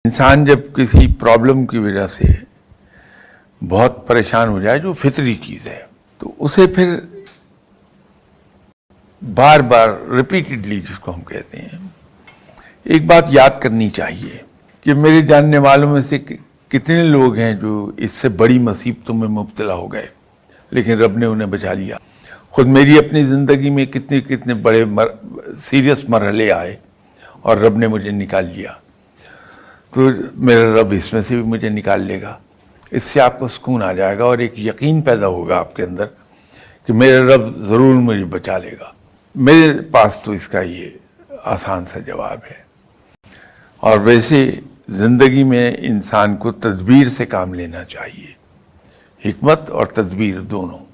انسان جب کسی پرابلم کی وجہ سے بہت پریشان ہو جائے، جو فطری چیز ہے، تو اسے پھر بار بار ریپیٹڈلی، جس کو ہم کہتے ہیں، ایک بات یاد کرنی چاہیے کہ میرے جاننے والوں میں سے کتنے لوگ ہیں جو اس سے بڑی مصیبتوں میں مبتلا ہو گئے لیکن رب نے انہیں بچا لیا۔ خود میری اپنی زندگی میں کتنے بڑے سیریس مرحلے آئے اور رب نے مجھے نکال لیا، تو میرا رب اس میں سے بھی مجھے نکال لے گا۔ اس سے آپ کو سکون آ جائے گا اور ایک یقین پیدا ہوگا آپ کے اندر کہ میرا رب ضرور مجھے بچا لے گا۔ میرے پاس تو اس کا یہ آسان سا جواب ہے۔ اور ویسے زندگی میں انسان کو تدبیر سے کام لینا چاہیے، حکمت اور تدبیر دونوں۔